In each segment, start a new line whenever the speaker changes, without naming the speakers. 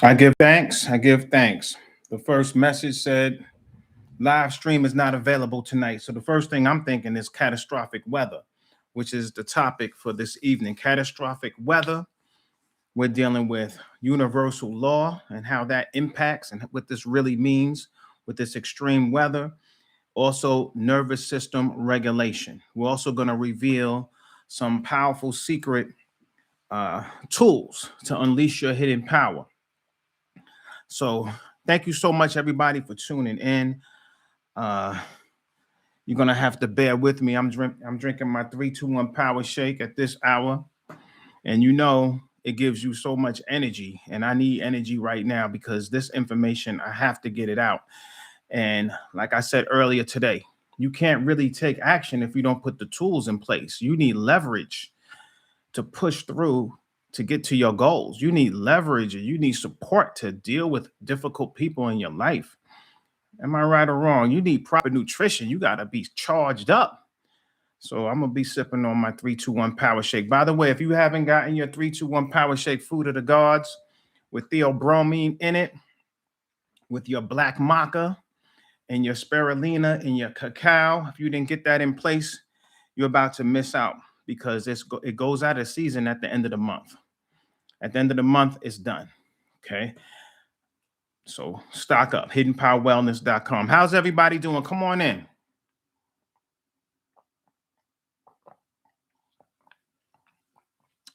I give thanks. I give thanks. The first message said live stream is not available tonight. So the first thing I'm thinking is catastrophic weather, which is the topic for this evening. Catastrophic weather. We're dealing with universal law and how that impacts and what this really means with this extreme weather. Also, nervous system regulation. We're also going to reveal some powerful secret tools to unleash your hidden power. So, thank you so much, everybody, for tuning in. Uh, you're gonna have to bear with me. I'm drinking my 3-2-1 power shake at this hour, and it gives you so much energy, and I need energy right now because this information I have to get it out. And like I said earlier today, you can't really take action if you don't put the tools in place. You need leverage to push through to get to your goals. You need leverage and you need support to deal with difficult people in your life. Am I right or wrong? You need proper nutrition. You got to be charged up. So I'm going to be sipping on my 3-2-1 power shake. By the way, if you haven't gotten your 3-2-1 power shake, food of the gods with theobromine in it, with your black maca and your spirulina and your cacao, if you didn't get that in place, you're about to miss out because it goes out of season at the end of the month. At the end of the month, it's done. Okay. So stock up, hiddenpowerwellness.com. How's everybody doing? Come on in.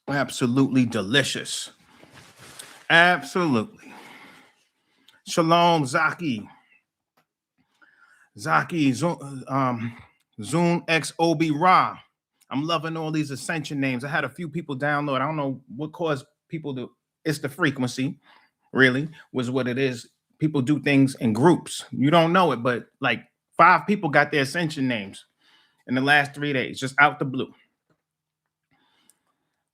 Absolutely delicious. Absolutely. Shalom, Zaki. Zaki, Zoom X Obi Ra. I'm loving all these ascension names. I had a few people download. I don't know what caused people to, it's the frequency, really, was what it is. People do things in groups. You don't know it, but like 5 people got their ascension names in the last 3 days, just out the blue.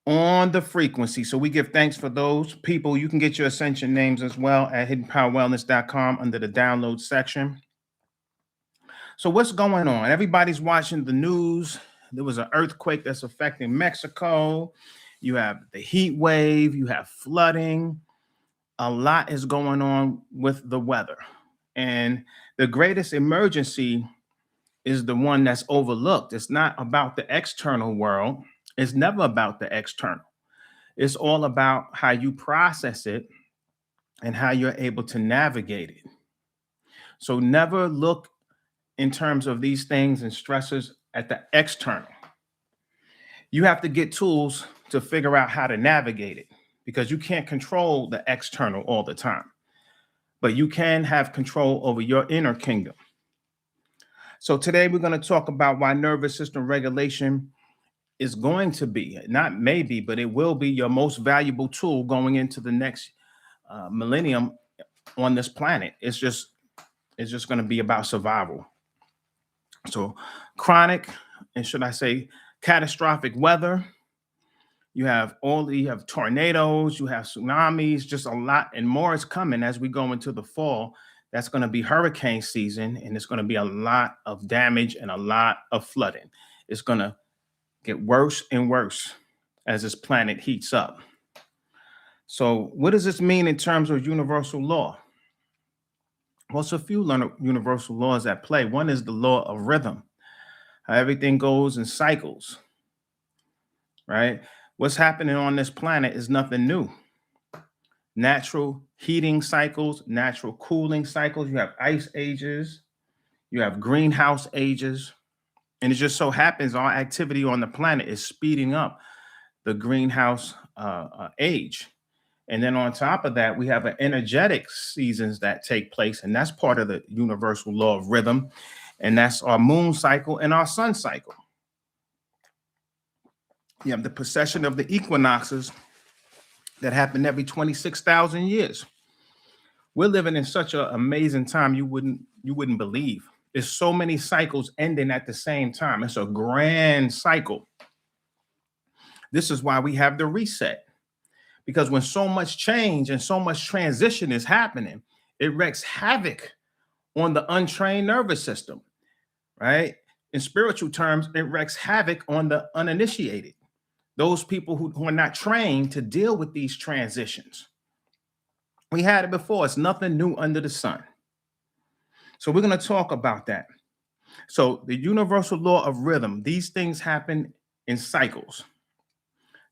On the frequency. So we give thanks for those people. You can get your ascension names as well at hiddenpowerwellness.com under the download section. So what's going on? Everybody's watching the news. There was an earthquake that's affecting Mexico. You have the heat wave. You have flooding. A lot is going on with the weather. And the greatest emergency is the one that's overlooked. It's not about the external world. It's never about the external. It's all about how you process it and how you're able to navigate it. So never look in terms of these things and stressors at the external. You have to get tools to figure out how to navigate it because you can't control the external all the time, but you can have control over your inner kingdom. So today we're going to talk about why nervous system regulation is going to be, not maybe, but it will be your most valuable tool going into the next millennium on this planet. It's just going to be about survival. So chronic, and should I say catastrophic weather. You have tornadoes, you have tsunamis, just a lot, and more is coming as we go into the fall. That's going to be hurricane season, and it's going to be a lot of damage and a lot of flooding. It's going to get worse and worse as this planet heats up. So what does this mean in terms of universal law? Well, it's a few universal laws at play. One is the law of rhythm, how everything goes in cycles, right? What's happening on this planet is nothing new. Natural heating cycles, natural cooling cycles. You have ice ages, you have greenhouse ages, and it just so happens our activity on the planet is speeding up the greenhouse age. And then on top of that, we have an energetic seasons that take place, and that's part of the universal law of rhythm, and that's our moon cycle and our sun cycle. You have the precession of the equinoxes that happen every 26,000 years. We're living in such an amazing time you wouldn't believe. There's so many cycles ending at the same time. It's a grand cycle. This is why we have the reset. Because when so much change and so much transition is happening, it wreaks havoc on the untrained nervous system, right? In spiritual terms, it wreaks havoc on the uninitiated, those people who are not trained to deal with these transitions. We had it before. It's nothing new under the sun. So we're going to talk about that. So the universal law of rhythm, these things happen in cycles.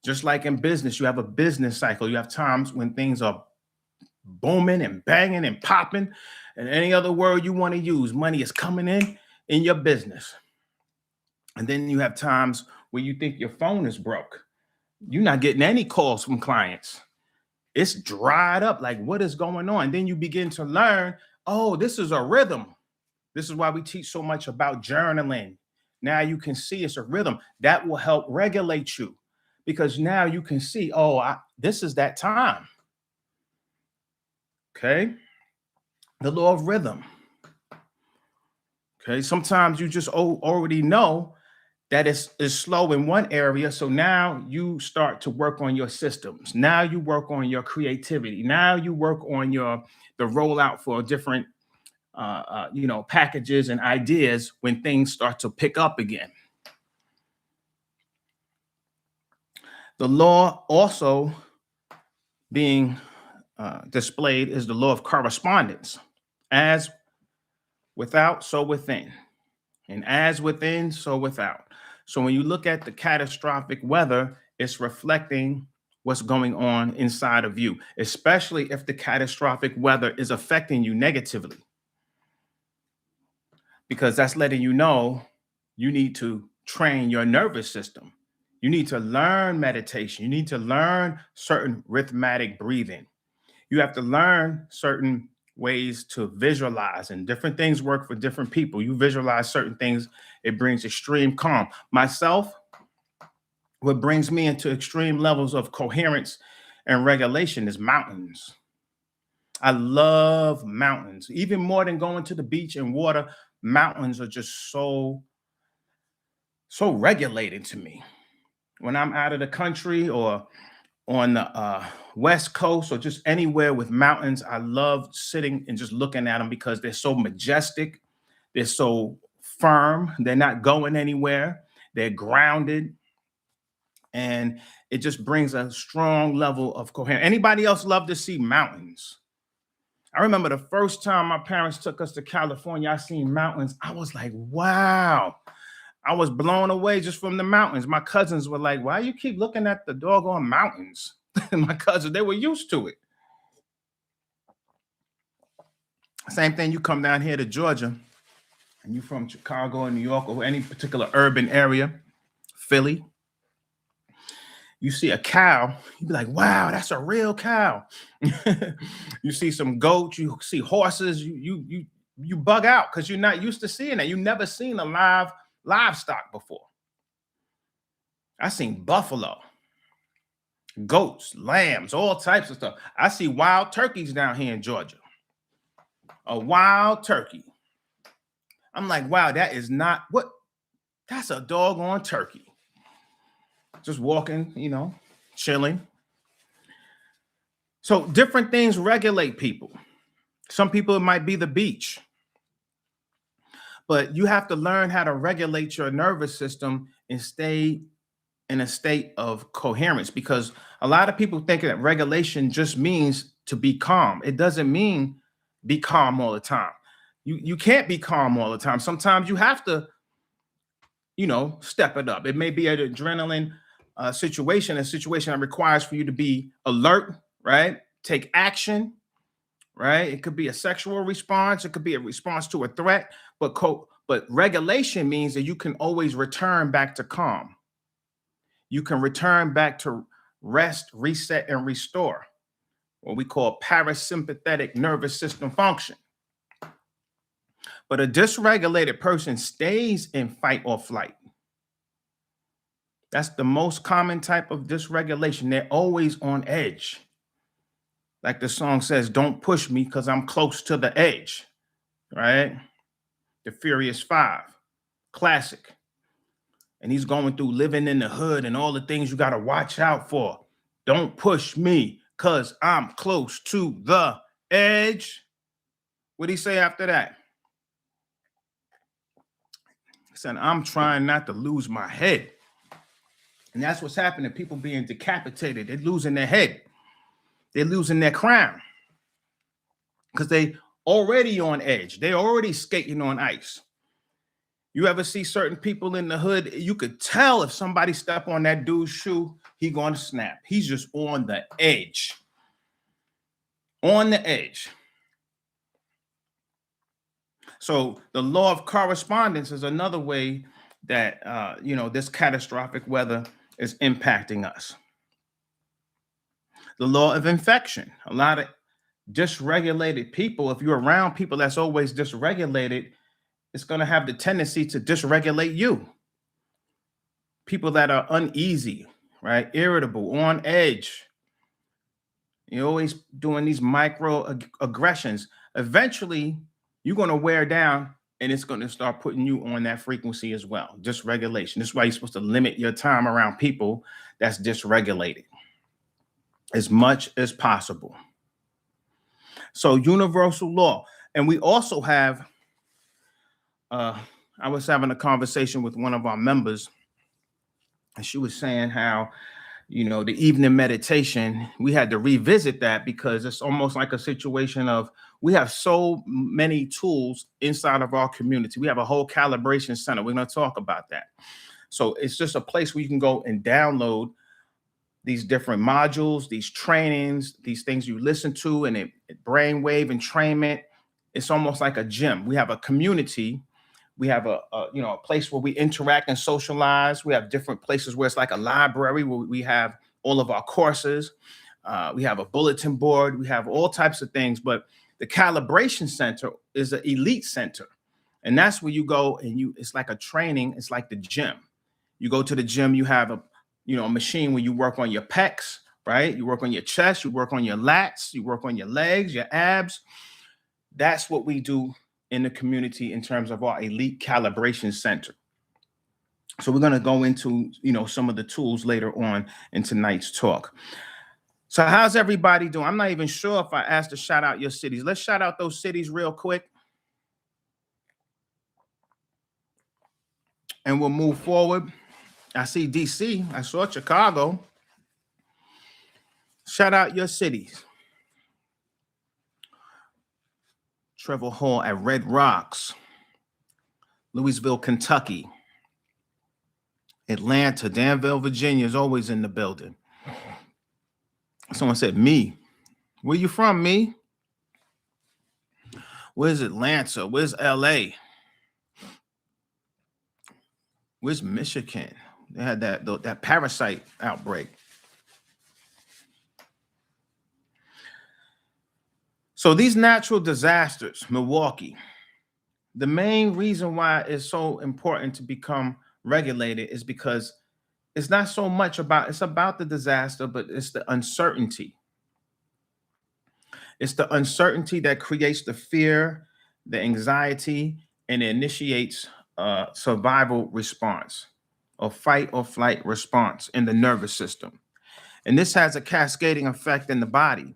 Just like in business, you have a business cycle. You have times when things are booming and banging and popping, and any other word you want to use. Money is coming in your business. And then you have times where you think your phone is broke. You're not getting any calls from clients. It's dried up. Like, what is going on? And then you begin to learn, oh, this is a rhythm. This is why we teach so much about journaling. Now you can see it's a rhythm that will help regulate you, because now you can see, oh, this is that time. Okay. The law of rhythm. Okay. Sometimes you just already know that is slow in one area. So now you start to work on your systems. Now you work on your creativity. Now you work on the rollout for different packages and ideas when things start to pick up again. The law also being displayed is the law of correspondence. As without, so within. And as within, so without. So when you look at the catastrophic weather, it's reflecting what's going on inside of you, especially if the catastrophic weather is affecting you negatively. Because that's letting you know you need to train your nervous system. You need to learn meditation. You need to learn certain rhythmic breathing. You have to learn certain ways to visualize, and different things work for different people. You visualize certain things, it brings extreme calm. Myself, what brings me into extreme levels of coherence and regulation is mountains. I love mountains, even more than going to the beach and water. Mountains are just so regulating to me. When I'm out of the country or on the West Coast or just anywhere with mountains, I love sitting and just looking at them because they're so majestic. They're so firm. They're not going anywhere. They're grounded. And it just brings a strong level of coherence. Anybody else love to see mountains? I remember the first time my parents took us to California, I seen mountains. I was like, wow. I was blown away just from the mountains. My cousins were like, why you keep looking at the doggone mountains? And my cousins, they were used to it. Same thing, you come down here to Georgia and you from Chicago or New York or any particular urban area, Philly, you see a cow, you be like, wow, that's a real cow. You see some goats, you see horses, you bug out because you're not used to seeing that. You've never seen a livestock before. I seen buffalo, goats, lambs, all types of stuff. I see wild turkeys down here in Georgia. A wild turkey. I'm like, wow, that is not what, that's a doggone turkey. Just walking, chilling. So different things regulate people. Some people, it might be the beach. But you have to learn how to regulate your nervous system and stay in a state of coherence, because a lot of people think that regulation just means to be calm. It doesn't mean be calm all the time. You can't be calm all the time. Sometimes you have to, step it up. It may be an adrenaline situation, a situation that requires for you to be alert, right? Take action, right? It could be a sexual response. It could be a response to a threat, but regulation means that you can always return back to calm. You can return back to rest, reset, and restore, what we call parasympathetic nervous system function. But a dysregulated person stays in fight or flight. That's the most common type of dysregulation. They're always on edge. Like the song says, don't push me because I'm close to the edge, right? The Furious Five, classic. And he's going through living in the hood and all the things you got to watch out for. Don't push me because I'm close to the edge. What'd he say after that? He said, I'm trying not to lose my head. And that's what's happening. People being decapitated. They're losing their head. They're losing their crown. because they already on edge. They already skating on ice. You ever see certain people in the hood? You could tell if somebody step on that dude's shoe, he gonna snap. He's just on the edge. On the edge. So the law of correspondence is another way that this catastrophic weather is impacting us. The law of infection. A lot of dysregulated people, if you're around people that's always dysregulated, it's going to have the tendency to dysregulate you. People that are uneasy, right? Irritable, on edge. You're always doing these micro aggressions. Eventually, you're going to wear down and it's going to start putting you on that frequency as well. Dysregulation. This is why you're supposed to limit your time around people that's dysregulated as much as possible. So universal law. And we also have, I was having a conversation with one of our members, and she was saying how, the evening meditation, we had to revisit that because it's almost like a situation of, we have so many tools inside of our community. We have a whole calibration center. We're going to talk about that. So it's just a place where you can go and download these different modules, these trainings, these things you listen to, and brainwave entrainment. It's almost like a gym. We have a community. We have a place where we interact and socialize. We have different places where it's like a library where we have all of our courses. We have a bulletin board. We have all types of things. But the calibration center is an elite center. And that's where you go and it's like a training. It's like the gym. You go to the gym, you have a machine where you work on your pecs, right? You work on your chest, you work on your lats, you work on your legs, your abs. That's what we do in the community in terms of our elite calibration center. So we're going to go into, some of the tools later on in tonight's talk. So how's everybody doing? I'm not even sure if I asked to shout out your cities. Let's shout out those cities real quick. And we'll move forward. I see DC. I saw Chicago. Shout out your cities. Trevor Hall at Red Rocks. Louisville, Kentucky. Atlanta, Danville, Virginia is always in the building. Someone said, me. Where you from, me? Where's Atlanta? Where's LA? Where's Michigan? They had that parasite outbreak. So these natural disasters, Milwaukee, the main reason why it's so important to become regulated is because it's not so much it's about the disaster, but it's the uncertainty. It's the uncertainty that creates the fear, the anxiety, and it initiates a survival response or fight or flight response in the nervous system. And this has a cascading effect in the body.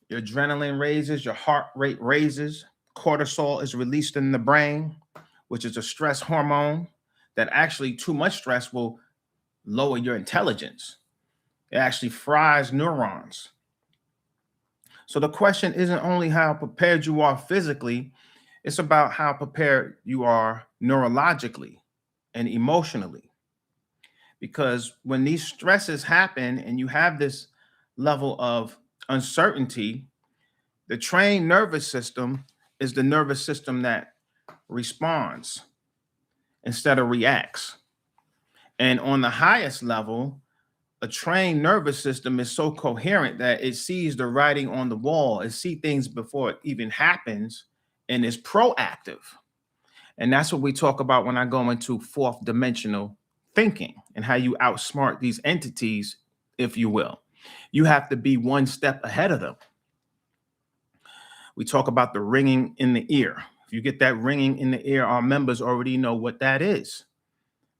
Your adrenaline raises, your heart rate raises, cortisol is released in the brain, which is a stress hormone that actually too much stress will lower your intelligence. It actually fries neurons. So the question isn't only how prepared you are physically, it's about how prepared you are neurologically and emotionally. Because when these stresses happen and you have this level of uncertainty, the trained nervous system is the nervous system that responds instead of reacts. And on the highest level, a trained nervous system is so coherent that it sees the writing on the wall. It sees things before it even happens and is proactive. And that's what we talk about when I go into fourth dimensional thinking and how you outsmart these entities, if you will. You have to be one step ahead of them. We talk about the ringing in the ear. If you get that ringing in the ear, our members already know what that is.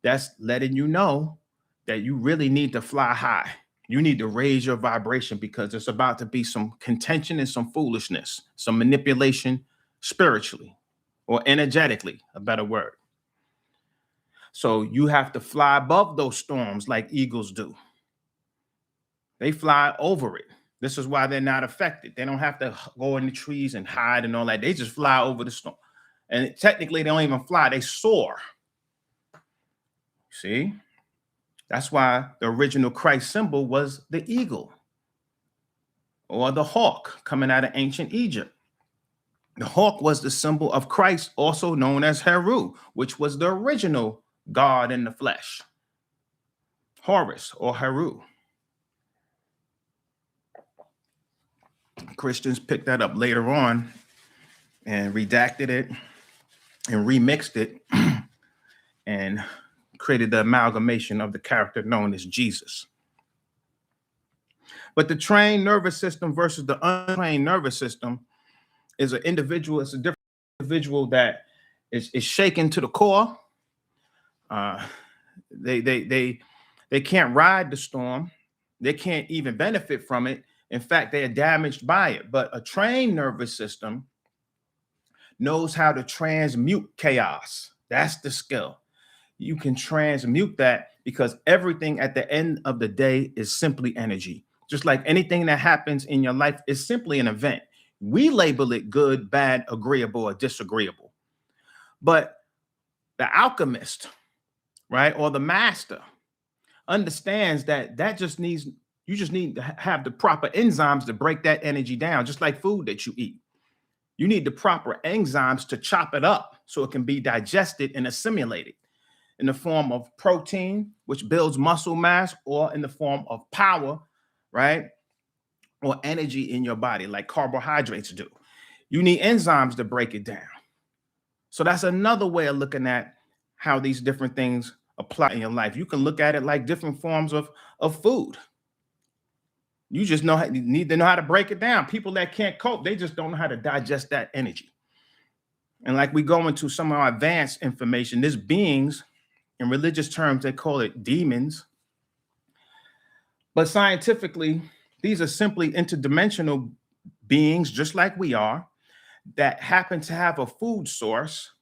That's letting you know that you really need to fly high. You need to raise your vibration because there's about to be some contention and some foolishness, some manipulation spiritually or energetically, a better word. So you have to fly above those storms like eagles do. They fly over it. This is why they're not affected. They don't have to go in the trees and hide and all that. They just fly over the storm. And technically, they don't even fly, they soar. See? That's why the original Christ symbol was the eagle or the hawk coming out of ancient Egypt. The hawk was the symbol of Christ, also known as Heru, which was the original God in the flesh. Horus or Heru. Christians picked that up later on and redacted it and remixed it and created the amalgamation of the character known as Jesus. But the trained nervous system versus the untrained nervous system is an individual. It's a different individual that is shaken to the core. They can't ride the storm. They can't even benefit from it. In fact, they are damaged by it. But a trained nervous system knows how to transmute chaos. That's the skill. You can transmute that because everything at the end of the day is simply energy. Just like anything that happens in your life is simply an event. We label it good, bad, agreeable, or disagreeable. But the alchemist, right, or the master understands that you just need to have the proper enzymes to break that energy down, just like food that you eat. You need the proper enzymes to chop it up so it can be digested and assimilated in the form of protein, which builds muscle mass, or in the form of power, right? Or energy in your body, like carbohydrates do. You need enzymes to break it down. So that's another way of looking at how these different things apply in your life. You can look at it like different forms of food. You just need to know how to break it down. People that can't cope, they just don't know how to digest that energy. And like we go into some of our advanced information, there's beings, in religious terms, they call it demons. But scientifically, these are simply interdimensional beings, just like we are, that happen to have a food source,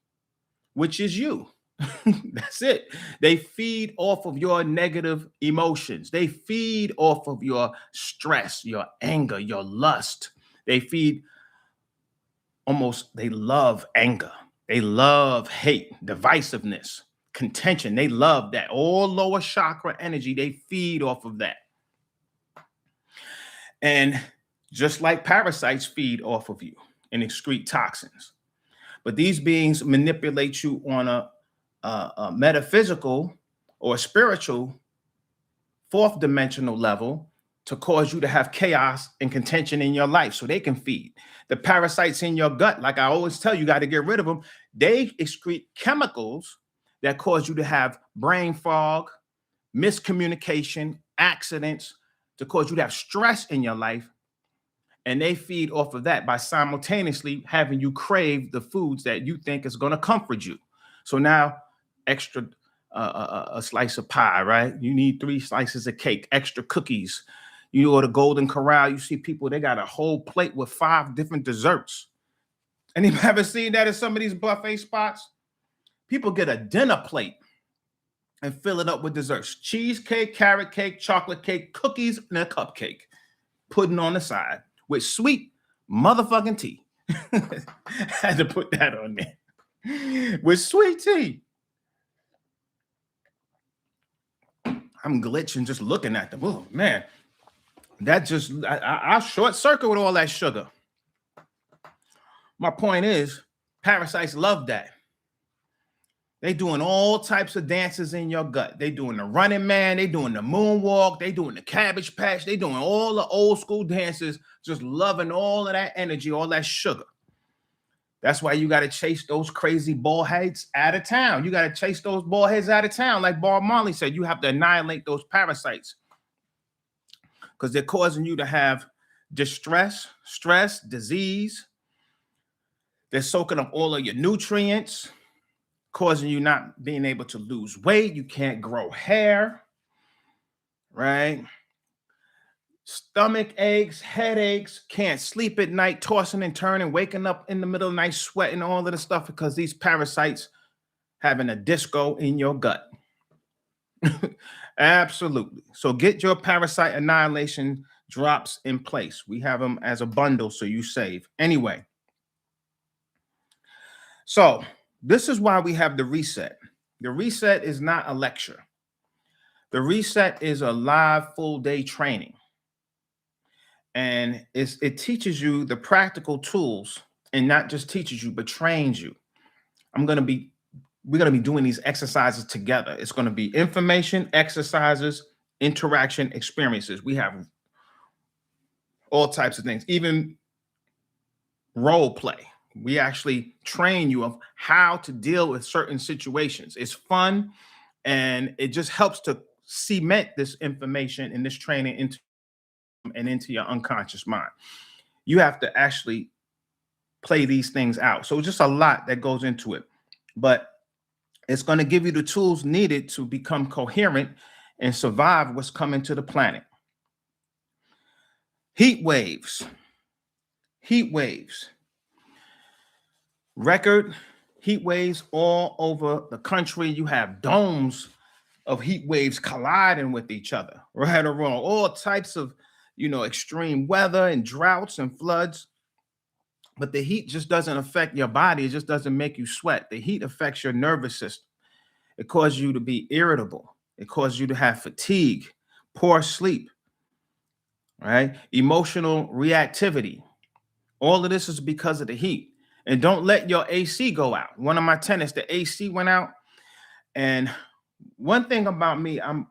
which is you. That's it. They feed off of your negative emotions. They feed off of your stress, your anger, your lust. They love anger. They love hate, divisiveness, contention. They love that. All lower chakra energy, they feed off of that. And just like parasites feed off of you and excrete toxins. But these beings manipulate you on a metaphysical or spiritual fourth dimensional level to cause you to have chaos and contention in your life so they can feed. The parasites in your gut, like I always tell you, you got to get rid of them. They excrete chemicals that cause you to have brain fog, miscommunication, accidents, to cause you to have stress in your life. And they feed off of that by simultaneously having you crave the foods that you think is going to comfort you. So now extra a slice of pie, right? You need 3 slices of cake, extra cookies. You go to Golden Corral, you see people, they got a whole plate with 5 different desserts. Anybody ever seen that at some of these buffet spots? People get a dinner plate and fill it up with desserts. Cheesecake, carrot cake, chocolate cake, cookies, and a cupcake. Pudding on the side with sweet motherfucking tea. Had to put that on there. With sweet tea. I'm glitching just looking at them. Oh, man. That just, I'll short circuit with all that sugar. My point is, parasites love that. They doing all types of dances in your gut. They doing the running man. They doing the moonwalk. They doing the cabbage patch. They doing all the old school dances, just loving all of that energy, all that sugar. That's why you got to chase those crazy bald heads out of town. You got to chase those bald heads out of town. Like Bob Marley said, you have to annihilate those parasites because they're causing you to have distress, stress, disease. They're soaking up all of your nutrients, causing you not being able to lose weight. You can't grow hair, right? Stomach aches, headaches, can't sleep at night, tossing and turning, waking up in the middle of the night, sweating, all of the stuff because these parasites having a disco in your gut. Absolutely. So get your parasite annihilation drops in place. We have them as a bundle so you save. Anyway, so this is why we have the reset. The reset is not a lecture. The reset is a live full day training. And it teaches you the practical tools, and not just teaches you, but trains you. We're going to be doing these exercises together. It's going to be information, exercises, interaction, experiences. We have all types of things, even role play. We actually train you of how to deal with certain situations. It's fun, and it just helps to cement this information and this training into your unconscious mind. You have to actually play these things out. So just a lot that goes into it, but it's going to give you the tools needed to become coherent and survive what's coming to the planet. Heat waves. Record heat waves all over the country. You have domes of heat waves colliding with each other, right or wrong. All types of, extreme weather and droughts and floods. But the heat just doesn't affect your body. It just doesn't make you sweat. The heat affects your nervous system. It causes you to be irritable. It causes you to have fatigue, poor sleep, right? Emotional reactivity. All of this is because of the heat. And don't let your AC go out. One of my tenants, the AC went out. And one thing about me, I'm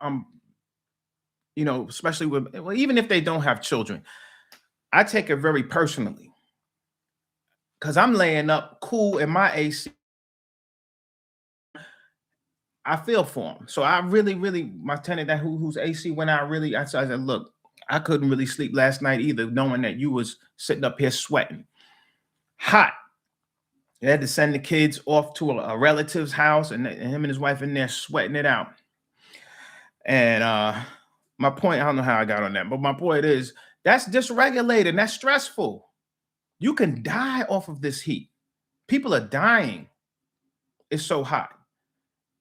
especially even if they don't have children, I take it very personally, because I'm laying up cool in my AC. I feel for him. So I really, my tenant whose AC went out, I said, look, I couldn't really sleep last night either, knowing that you was sitting up here sweating, hot. They had to send the kids off to a relative's house, and him and his wife in there sweating it out. And my point, I don't know how I got on that, but my point is that's dysregulated and that's stressful. You can die off of this heat. People are dying. It's so hot,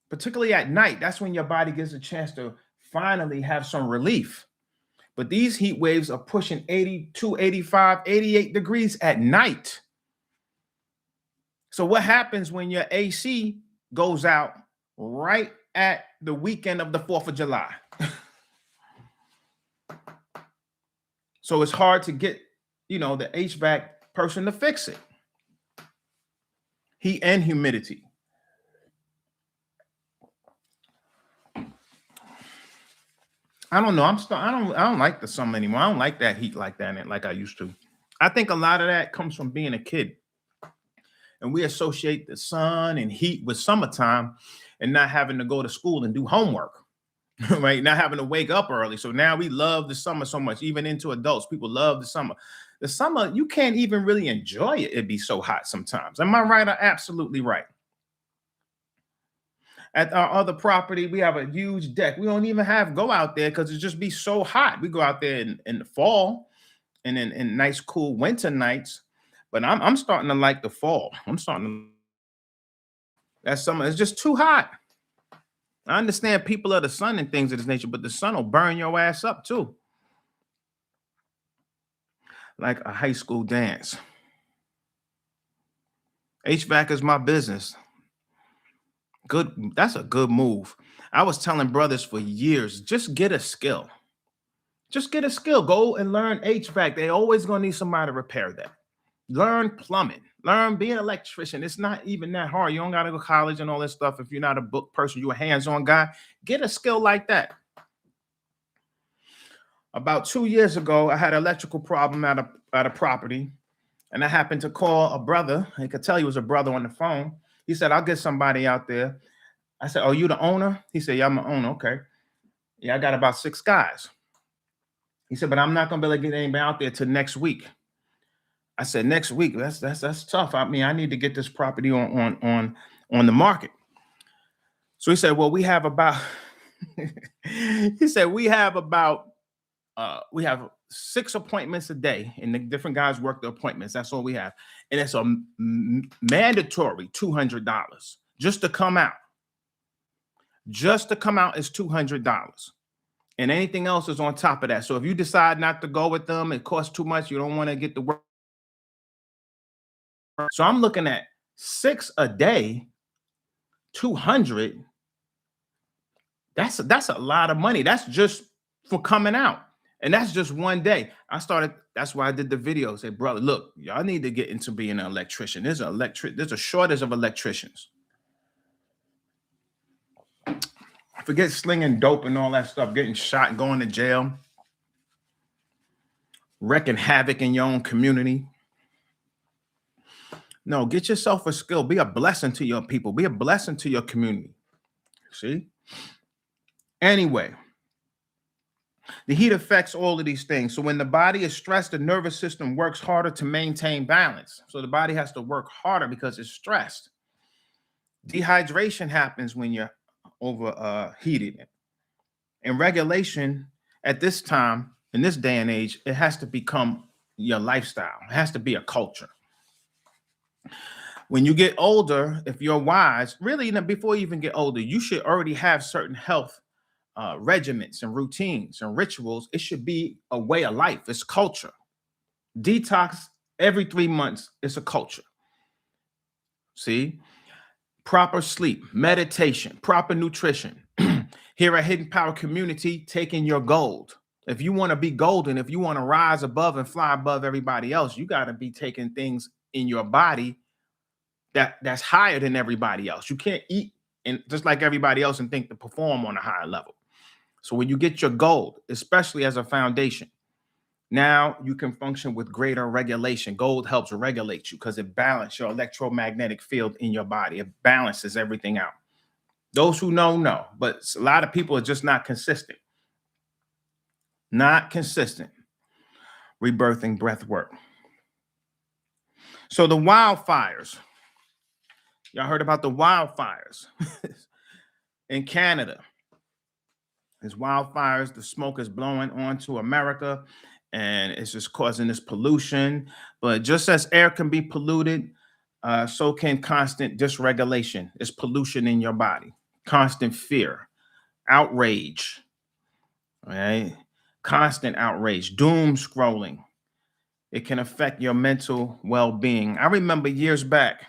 particularly at night. That's when your body gets a chance to finally have some relief. But these heat waves are pushing 82, 85, 88 degrees at night. So what happens when your AC goes out right at the weekend of the 4th of July? So it's hard to get, the HVAC person to fix it. Heat and humidity. I don't know. I don't like the summer anymore. I don't like that heat like that, like I used to. I think a lot of that comes from being a kid. And we associate the sun and heat with summertime and not having to go to school and do homework, right? Not having to wake up early. So now we love the summer so much, even into adults. People love the summer. The summer, you can't even really enjoy it. It'd be so hot sometimes. Am I right? Or absolutely right. At our other property, we have a huge deck. We don't even go out there because it just be so hot. We go out there in the fall and in nice, cool winter nights. But I'm starting to like the fall. That summer, it's just too hot. I understand people are the sun and things of this nature, but the sun will burn your ass up too. Like a high school dance. HVAC is my business. Good. That's a good move. I was telling brothers for years, just get a skill. Just get a skill. Go and learn HVAC. They always going to need somebody to repair that. Learn plumbing. Learn being an electrician. It's not even that hard. You don't got to go to college and all this stuff. If you're not a book person, you're a hands-on guy. Get a skill like that. About 2 years ago, I had an electrical problem at a property, and I happened to call a brother. I could tell he was a brother on the phone. He said, I'll get somebody out there. I said, oh, you the owner? He said, yeah, I'm the owner. Okay. Yeah, I got about 6 guys. He said, but I'm not going to be able to get anybody out there till next week. I said, next week, that's tough. I mean, I need to get this property on the market. So he said, well, we have about, we have 6 appointments a day, and the different guys work the appointments. That's all we have. And it's a mandatory $200 just to come out. Just to come out is $200. And anything else is on top of that. So if you decide not to go with them, it costs too much, you don't want to get the work. So I'm looking at 6 a day, 200. That's a lot of money. That's just for coming out. And that's just one day. That's why I did the video. Say, brother, look, y'all need to get into being an electrician. There's a shortage of electricians. Forget slinging dope and all that stuff, getting shot, going to jail, wrecking havoc in your own community. No, get yourself a skill. Be a blessing to your people. Be a blessing to your community. See? Anyway, the heat affects all of these things. So when the body is stressed, the nervous system works harder to maintain balance. So the body has to work harder because it's stressed. Dehydration happens when you're overheated. And regulation at this time, in this day and age, it has to become your lifestyle. It has to be a culture. When you get older, if you're wise, really, before you even get older, you should already have certain health regiments and routines and rituals. It should be a way of life. It's culture. Detox every 3 months. It's a culture. See? Proper sleep, meditation, proper nutrition. Here at Hidden Power Community, taking your gold. If you want to be golden, if you want to rise above and fly above everybody else, you got to be taking things in your body that's higher than everybody else. You can't eat and just like everybody else and think to perform on a higher level. So when you get your gold, especially as a foundation, now you can function with greater regulation. Gold helps regulate you because it balances your electromagnetic field in your body. It balances everything out. Those who know, but a lot of people are just not consistent. Not consistent. Rebirthing breath work. So the wildfires. Y'all heard about the wildfires in Canada. There's wildfires. The smoke is blowing onto America, and it's just causing this pollution. But just as air can be polluted, so can constant dysregulation. It's pollution in your body. Constant fear, outrage, right? Constant outrage, doom scrolling. It can affect your mental well-being. I remember years back,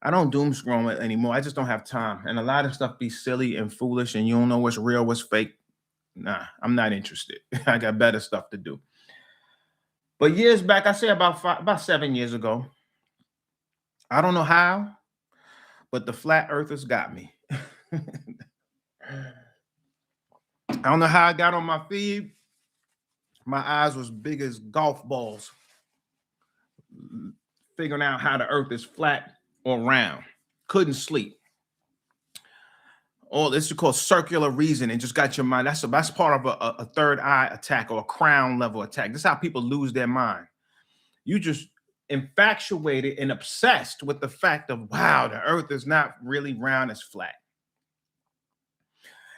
I don't doom scroll anymore. I just don't have time. And a lot of stuff be silly and foolish and you don't know what's real, what's fake. Nah, I'm not interested. I got better stuff to do. But years back, I say about 7 years ago, I don't know how, but the flat earthers got me. I don't know how I got on my feed. My eyes was big as golf balls, figuring out how the earth is flat or round. Couldn't sleep. Oh, this is called circular reasoning. Just got your mind. That's part of a third eye attack or a crown level attack. This is how people lose their mind. You just infatuated and obsessed with the fact of, wow, the earth is not really round, it's flat.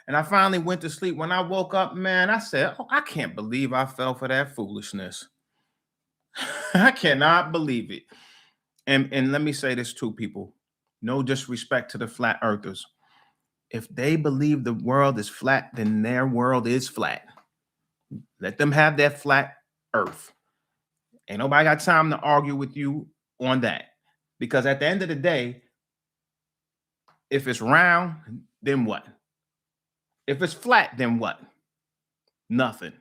And I finally went to sleep. When I woke up, man, I said, oh, I can't believe I fell for that foolishness. I cannot believe it. And let me say this too, people. No disrespect to the flat earthers. If they believe the world is flat, then their world is flat. Let them have that flat earth. Ain't nobody got time to argue with you on that. Because at the end of the day, if it's round, then what? If it's flat, then what? Nothing.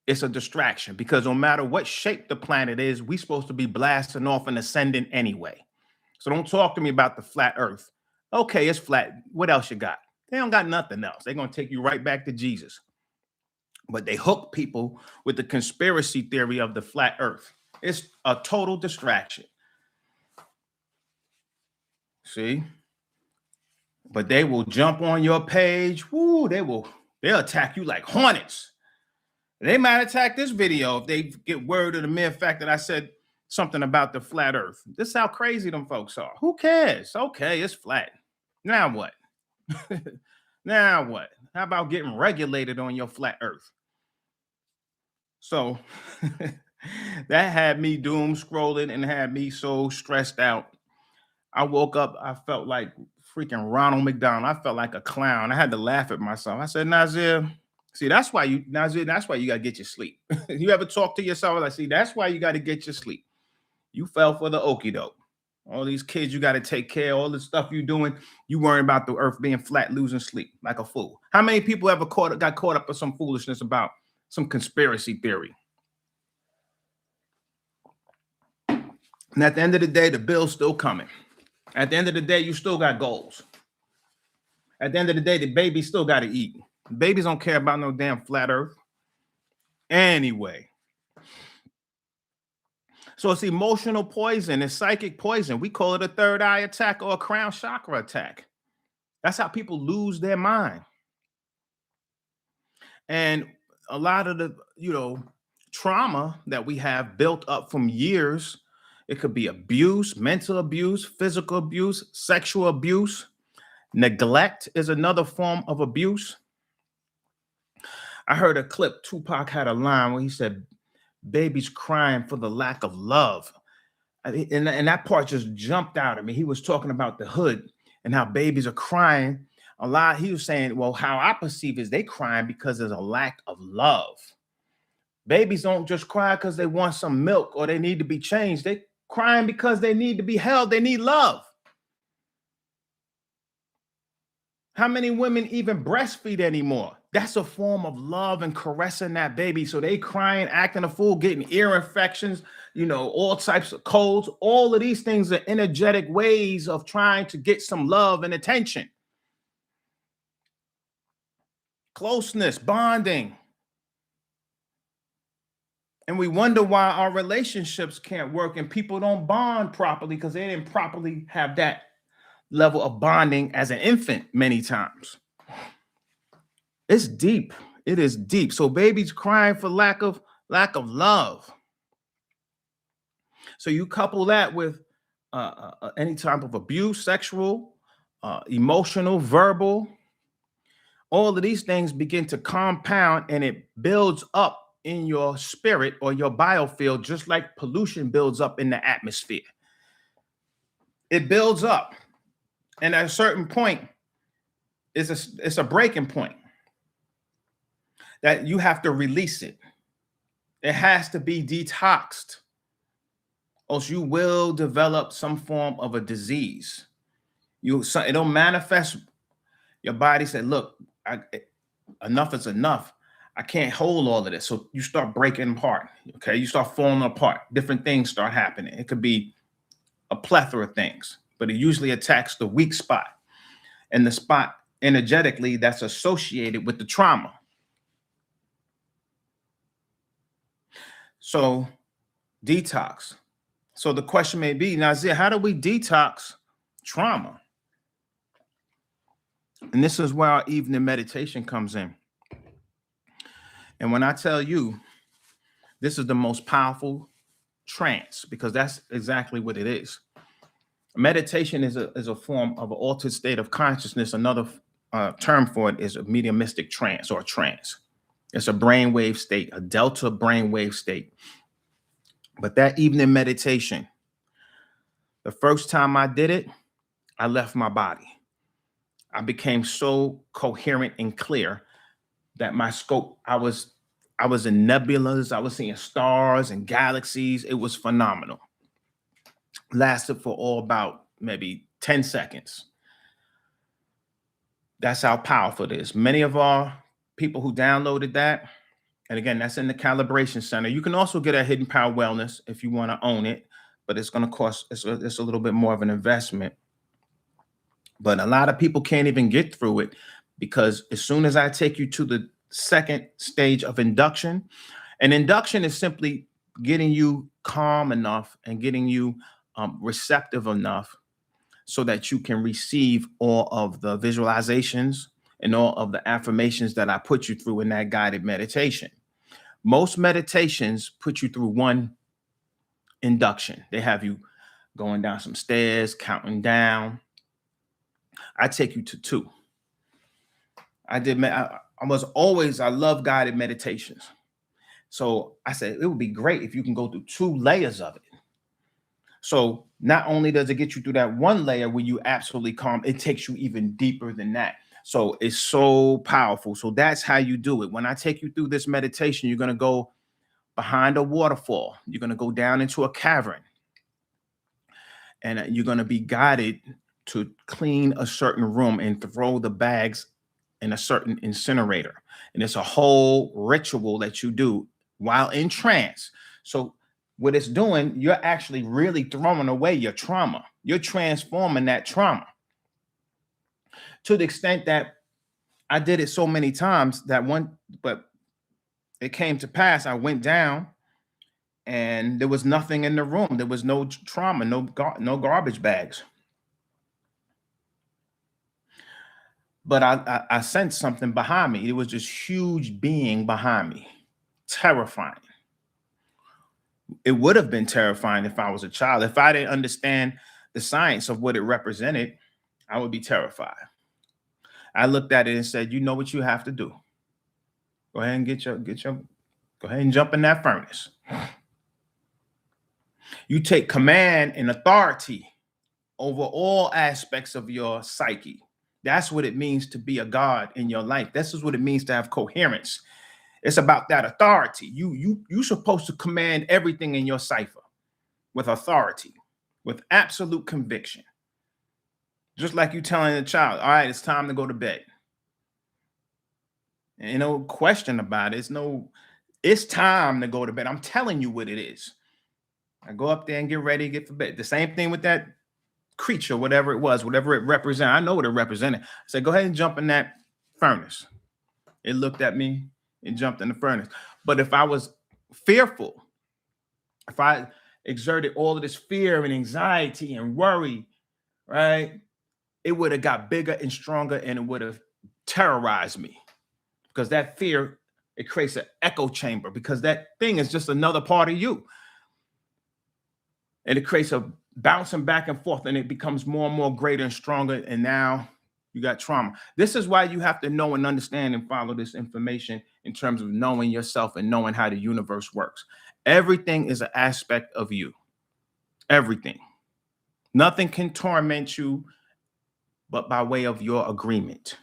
It's a distraction because no matter what shape the planet is, we're supposed to be blasting off and ascending anyway. So don't talk to me about the flat earth. Okay, it's flat. What else you got? They don't got nothing else. They're going to take you right back to Jesus. But they hook people with the conspiracy theory of the flat earth. It's a total distraction. See? But they will jump on your page. Woo, they'll attack you like hornets. They might attack this video if they get word of the mere fact that I said something about the flat earth. This is how crazy them folks are. Who cares? Okay, it's flat. Now what? Now what? How about getting regulated on your flat earth? So that had me doom scrolling and had me so stressed out. I woke up, I felt like freaking Ronald McDonald. I felt like a clown. I had to laugh at myself. I said, Nazir, See, that's why you Nazir, that's why you gotta get your sleep. You ever talk to yourself like, see, that's why you gotta get your sleep. You fell for the okie doke. All these kids you got to take care of, all the stuff you doing, you worrying about the earth being flat, losing sleep like a fool. How many people ever got caught up in some foolishness about some conspiracy theory? And at the end of the day, the bill's still coming. At the end of the day, you still got goals. At the end of the day, the baby still got to eat. Babies don't care about no damn flat earth. Anyway. So it's emotional poison, it's psychic poison. We call it a third eye attack or a crown chakra attack. That's how people lose their mind. And a lot of the, trauma that we have built up from years, it could be abuse, mental abuse, physical abuse, sexual abuse. Neglect is another form of abuse. I heard a clip, Tupac had a line where he said, babies crying for the lack of love. And that part just jumped out at me. He was talking about the hood and how babies are crying a lot. He was saying, well, how I perceive is they crying because there's a lack of love. Babies don't just cry because they want some milk or they need to be changed. They crying because they need to be held. They need love. How many women even breastfeed anymore? That's a form of love and caressing that baby. So they crying, acting a fool, getting ear infections, all types of colds. All of these things are energetic ways of trying to get some love and attention. Closeness, bonding. And we wonder why our relationships can't work and people don't bond properly because they didn't properly have that level of bonding as an infant many times. It's deep. It is deep. So babies crying for lack of love. So you couple that with any type of abuse, sexual, emotional, verbal. All of these things begin to compound and it builds up in your spirit or your biofield, just like pollution builds up in the atmosphere. It builds up. And at a certain point, it's a breaking point that you have to release it. It has to be detoxed, or else you will develop some form of a disease. It'll manifest. Your body said, look, enough is enough. I can't hold all of this. So you start breaking apart. Okay. You start falling apart. Different things start happening. It could be a plethora of things, but it usually attacks the weak spot and the spot energetically that's associated with the trauma. So detox. So the question may be, Nazir, how do we detox trauma? And this is where our evening meditation comes in. And when I tell you, this is the most powerful trance, because that's exactly what it is. Meditation is a form of an altered state of consciousness. Another term for it is a mediumistic trance or trance. It's a brainwave state, a delta brainwave state. But that evening meditation, the first time I did it, I left my body. I became so coherent and clear that my scope, I was in nebulas, I was seeing stars and galaxies. It was phenomenal. Lasted for all about maybe 10 seconds. That's how powerful it is. Many of our people who downloaded that, and again, that's in the calibration center. You can also get a Hidden Power Wellness if you want to own it, but it's going to cost, it's a little bit more of an investment. But a lot of people can't even get through it because as soon as I take you to the second stage of induction, and induction is simply getting you calm enough and getting you receptive enough so that you can receive all of the visualizations and all of the affirmations that I put you through in that guided meditation. Most meditations put you through one induction. They have you going down some stairs, counting down. I take you to two. I love guided meditations. So I said, it would be great if you can go through 2 layers of it. So not only does it get you through that one layer where you absolutely calm, it takes you even deeper than that. So it's so powerful. So that's how you do it. When I take you through this meditation, you're going to go behind a waterfall. You're going to go down into a cavern, and you're going to be guided to clean a certain room and throw the bags in a certain incinerator. And it's a whole ritual that you do while in trance. So what it's doing, you're actually really throwing away your trauma. You're transforming that trauma to the extent that I did it so many times but it came to pass. I went down and there was nothing in the room. There was no trauma, no garbage bags. But I sensed something behind me. It was this huge being behind me, terrifying. It would have been terrifying if I was a child. If I didn't understand the science of what it represented, I would be terrified. I looked at it and said, "You know what you have to do. Go ahead and go ahead and jump in that furnace. You take command and authority over all aspects of your psyche. That's what it means to be a god in your life. This is what it means to have coherence. It's about that authority. You're supposed to command everything in your cipher with authority, with absolute conviction. Just like you telling a child, all right, it's time to go to bed. And no question about it. It's time to go to bed. I'm telling you what it is. I go up there and get ready, get for bed. The same thing with that creature, whatever it was, whatever it represented. I know what it represented. I said, go ahead and jump in that furnace. It looked at me and jumped in the furnace. But if I was fearful, if I exerted all of this fear and anxiety and worry, right, it would have got bigger and stronger, and it would have terrorized me, because that fear, it creates an echo chamber, because that thing is just another part of you. And it creates a bouncing back and forth, and it becomes more and more greater and stronger. And now you got trauma. This is why you have to know and understand and follow this information in terms of knowing yourself and knowing how the universe works. Everything is an aspect of you. Everything. Nothing can torment you but by way of your agreement.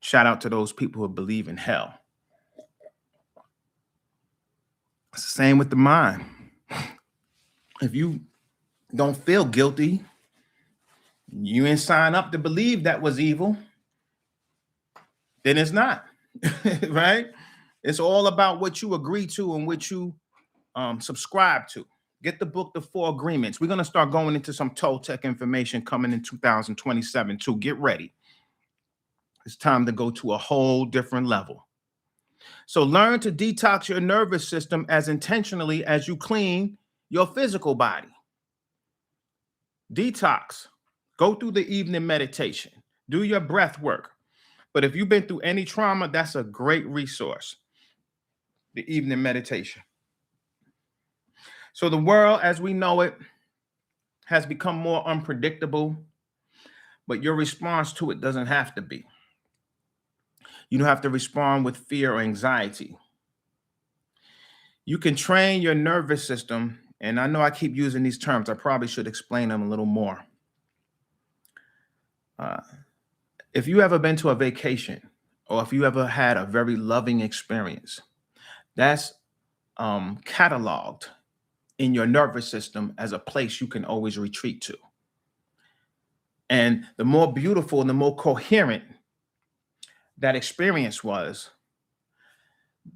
Shout out to those people who believe in hell. It's the same with the mind. If you don't feel guilty, you didn't sign up to believe that was evil, then it's not, right? It's all about what you agree to and what you subscribe to. Get the book, The Four Agreements. We're going to start going into some Toltec information coming in 2027 too. Get ready. It's time to go to a whole different level. So learn to detox your nervous system as intentionally as you clean your physical body. Detox. Go through the evening meditation. Do your breath work. But if you've been through any trauma, that's a great resource. The evening meditation. So the world as we know it has become more unpredictable, but your response to it doesn't have to be. You don't have to respond with fear or anxiety. You can train your nervous system, and I know I keep using these terms. I probably should explain them a little more. If you ever been to a vacation, or if you ever had a very loving experience, that's cataloged in your nervous system as a place you can always retreat to. And the more beautiful and the more coherent that experience was,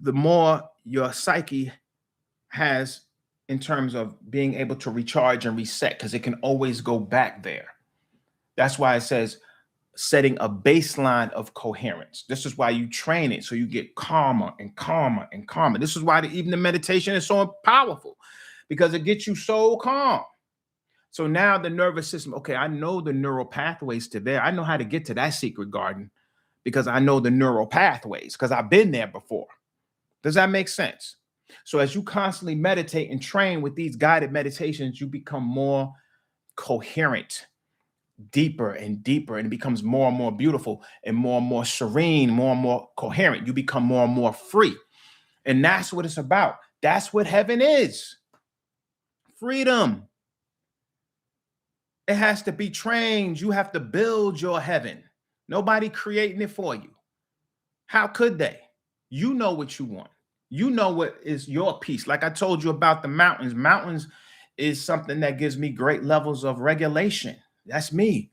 the more your psyche has in terms of being able to recharge and reset, because it can always go back there. That's why it says setting a baseline of coherence. This is why you train it, so you get calmer and calmer and calmer. This is why the evening meditation is so powerful, because it gets you so calm. So now the nervous system, okay, I know the neural pathways to there. I know how to get to that secret garden because I know the neural pathways, because I've been there before. Does that make sense? So as you constantly meditate and train with these guided meditations, you become more coherent, deeper and deeper, and it becomes more and more beautiful and more serene, more and more coherent. You become more and more free. And that's what it's about. That's what heaven is. Freedom. It has to be trained. You have to build your heaven. Nobody creating it for you. How could they? You know what you want. You know what is your piece. Like I told you about the mountains. Mountains is something that gives me great levels of regulation. That's me.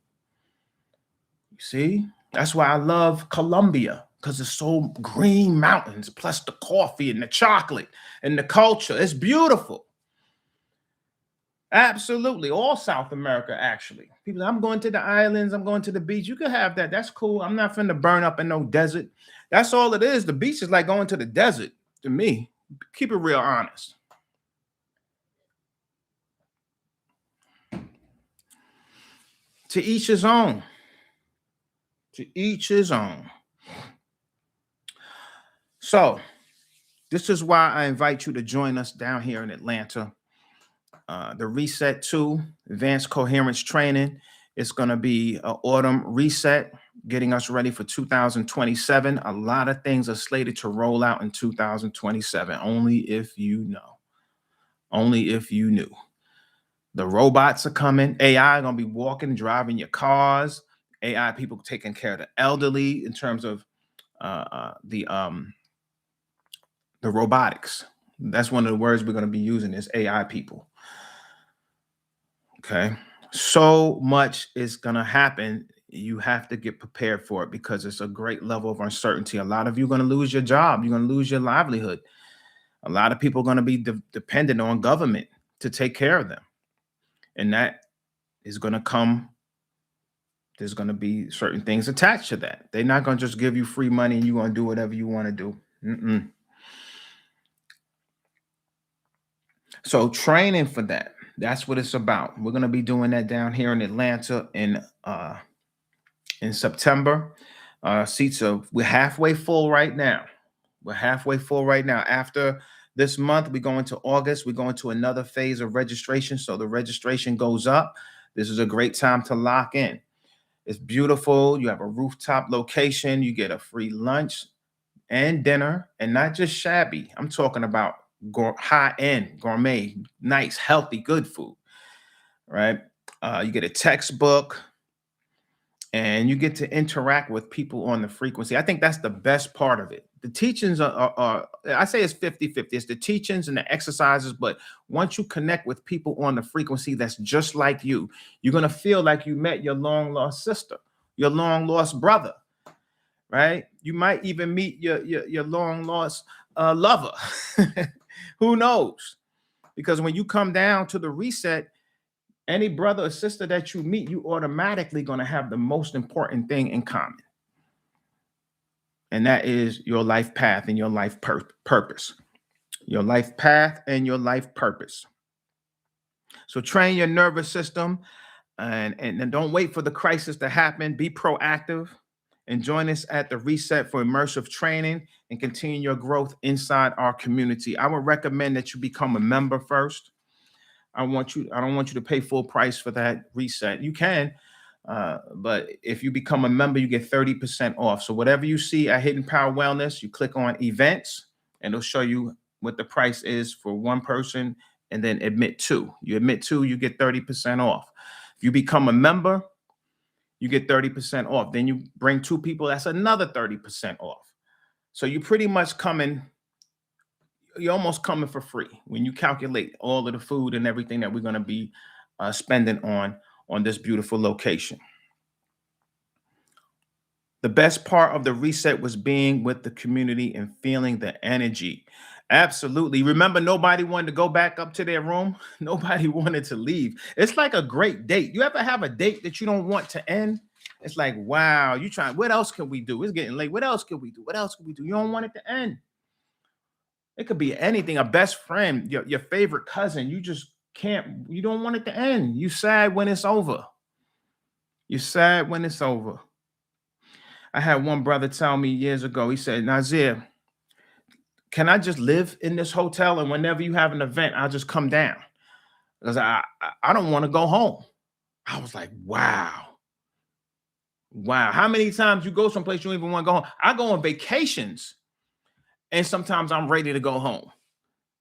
You see? That's why I love Colombia, because it's so green mountains, plus the coffee and the chocolate and the culture. It's beautiful. Absolutely. All South America, actually. People, I'm going to the islands, I'm going to the beach. You can have that. That's cool. I'm not finna burn up in no desert. That's all it is. The beach is like going to the desert to me. Keep it real honest. To each his own. To each his own. So, this is why I invite you to join us down here in Atlanta. The Reset 2 Advanced Coherence Training. It's going to be an autumn reset, getting us ready for 2027. A lot of things are slated to roll out in 2027. Only if you know. Only if you knew. The robots are coming. AI going to be walking, driving your cars. AI people taking care of the elderly in terms of the robotics. That's one of the words we're going to be using is AI people. Okay. So much is going to happen. You have to get prepared for it because it's a great level of uncertainty. A lot of you are going to lose your job. You're going to lose your livelihood. A lot of people are going to be dependent on government to take care of them. And that is going to come. There's going to be certain things attached to that. They're not going to just give you free money and you're going to do whatever you want to do. Mm-mm. So training for that. That's what it's about. We're going to be doing that down here in Atlanta in September. Seats are we're halfway full right now. We're halfway full right now. After this month, we go into August. We go into another phase of registration. So the registration goes up. This is a great time to lock in. It's beautiful. You have a rooftop location. You get a free lunch and dinner, and not just shabby. I'm talking about high-end, gourmet, nice, healthy, good food, right? You get a textbook, and you get to interact with people on the frequency. I think that's the best part of it. The teachings I say it's 50-50. It's the teachings and the exercises, but once you connect with people on the frequency that's just like you, you're going to feel like you met your long lost sister, your long lost brother, right? You might even meet your long lost lover. Who knows? Because when you come down to the reset, any brother or sister that you meet, you automatically going to have the most important thing in common. And that is your life path and your life purpose. Your life path and your life purpose. So train your nervous system and don't wait for the crisis to happen. Be proactive and join us at the Reset for immersive training and continue your growth inside our community. I would recommend that you become a member first. I don't want you to pay full price for that reset. You can, but if you become a member, you get 30% off. So whatever you see at Hidden Power Wellness, you click on events and it'll show you what the price is for one person and then admit two. You admit two, you get 30% off. If you become a member, you get 30% off. Then you bring two people, that's another 30% off. So you're pretty much you're almost coming for free when you calculate all of the food and everything that we're going to be spending on this beautiful location. The best part of the reset was being with the community and feeling the energy. Absolutely. Remember, nobody wanted to go back up to their room. Nobody wanted to leave. It's like a great date. You ever have a date that you don't want to end? It's like, wow, you trying, what else can we do? It's getting late. What else can we do? What else can we do? You don't want it to end. It could be anything, a best friend, your favorite cousin. You don't want it to end. You sad when it's over. You're sad when it's over. I had one brother tell me years ago, he said, Nazir, can I just live in this hotel and whenever you have an event, I'll just come down? Because I don't want to go home. I was like, wow. Wow. How many times you go someplace you don't even want to go home? I go on vacations and sometimes I'm ready to go home.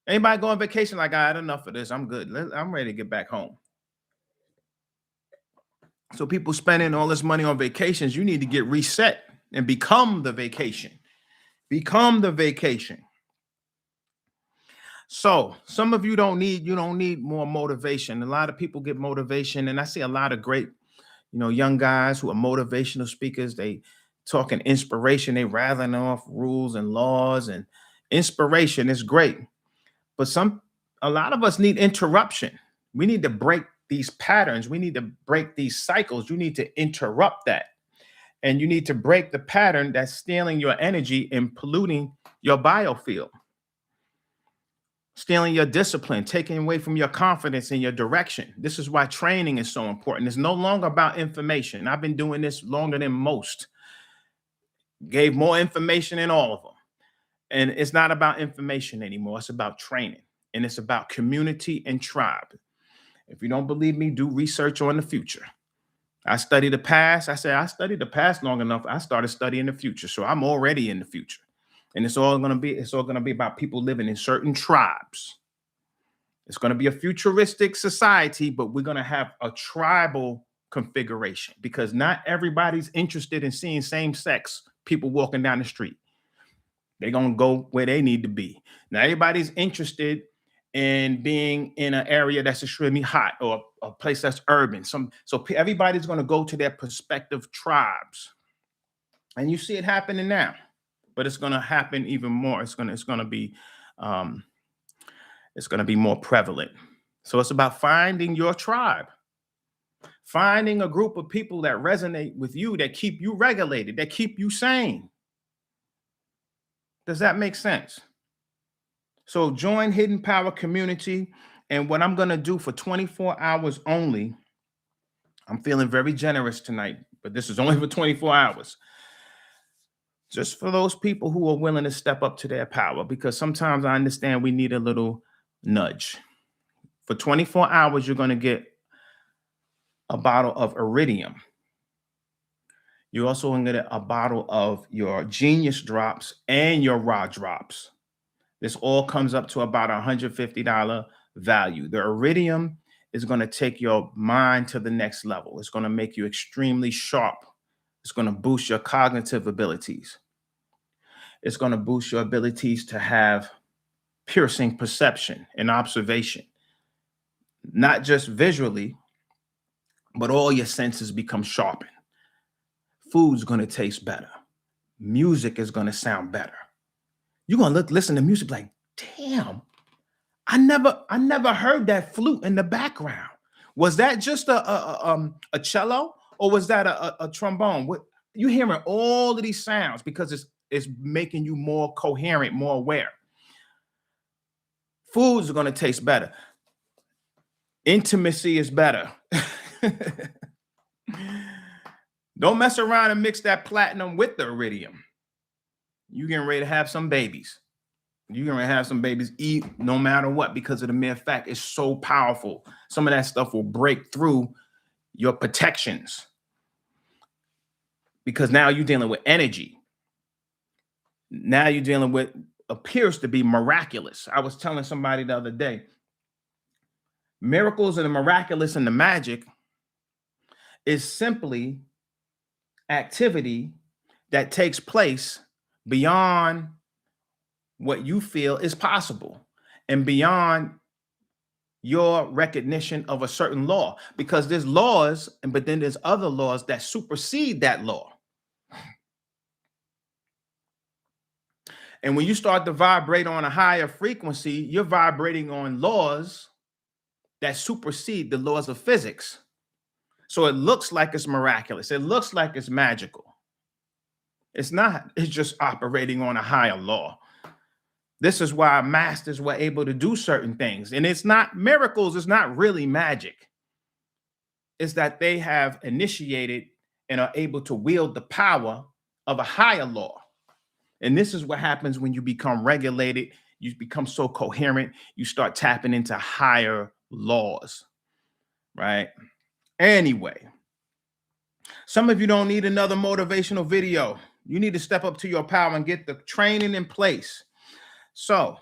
Anybody go on vacation like, I had enough of this. I'm good. I'm ready to get back home. So people spending all this money on vacations, you need to get reset and become the vacation. Become the vacation. So some of you don't need more motivation. A lot of people get motivation, and I see a lot of great, young guys who are motivational speakers. They talking inspiration, they rattling off rules and laws, and inspiration is great. But a lot of us need interruption. We need to break these patterns. We need to break these cycles. You need to interrupt that. And you need to break the pattern that's stealing your energy and polluting your biofield, stealing your discipline, taking away from your confidence and your direction. This is why training is so important. It's no longer about information. I've been doing this longer than most, gave more information than all of them. And it's not about information anymore. It's about training, and it's about community and tribe. If you don't believe me, do research on the future. I study the past. I said I studied the past long enough. I started studying the future. So I'm already in the future. And it's all going to be about people living in certain tribes. It's going to be a futuristic society, but we're going to have a tribal configuration because not everybody's interested in seeing same-sex people walking down the street. They're going to go where they need to be. Now, everybody's interested in being in an area that's extremely hot or a place that's urban. So everybody's going to go to their prospective tribes. And you see it happening now, but it's going to happen even more. It's going to be more prevalent. So it's about finding your tribe, finding a group of people that resonate with you, that keep you regulated, that keep you sane. Does that make sense? So join Hidden Power Community. And what I'm going to do for 24 hours only, I'm feeling very generous tonight, but this is only for 24 hours. Just for those people who are willing to step up to their power, because sometimes I understand we need a little nudge. For 24 hours, you're going to get a bottle of iridium. You're also going to get a bottle of your Genius drops and your raw drops. This all comes up to about $150 value. The iridium is going to take your mind to the next level. It's going to make you extremely sharp. It's going to boost your cognitive abilities. It's going to boost your abilities to have piercing perception and observation, not just visually, but all your senses become sharpened. Food's going to taste better. Music is going to sound better. You're going to listen to music like, damn, I never heard that flute in the background. Was that just a cello, or was that a trombone? What you hearing all of these sounds because it's making you more coherent, more aware. Foods are going to taste better. Intimacy is better. Don't mess around and mix that platinum with the iridium. You're getting ready to have some babies. You're going to have some babies eat no matter what, because of the mere fact it's so powerful. Some of that stuff will break through your protections, because now you're dealing with energy. Now you're dealing with appears to be miraculous. I was telling somebody the other day, miracles and the miraculous and the magic is simply activity that takes place beyond what you feel is possible and beyond your recognition of a certain law, because there's laws, but then there's other laws that supersede that law. And when you start to vibrate on a higher frequency, you're vibrating on laws that supersede the laws of physics. So it looks like it's miraculous. It looks like it's magical. It's not. It's just operating on a higher law. This is why masters were able to do certain things. And it's not miracles. It's not really magic. It's that they have initiated and are able to wield the power of a higher law. And this is what happens when you become regulated. You become so coherent. You start tapping into higher laws, right? Anyway, some of you don't need another motivational video. You need to step up to your power and get the training in place. So,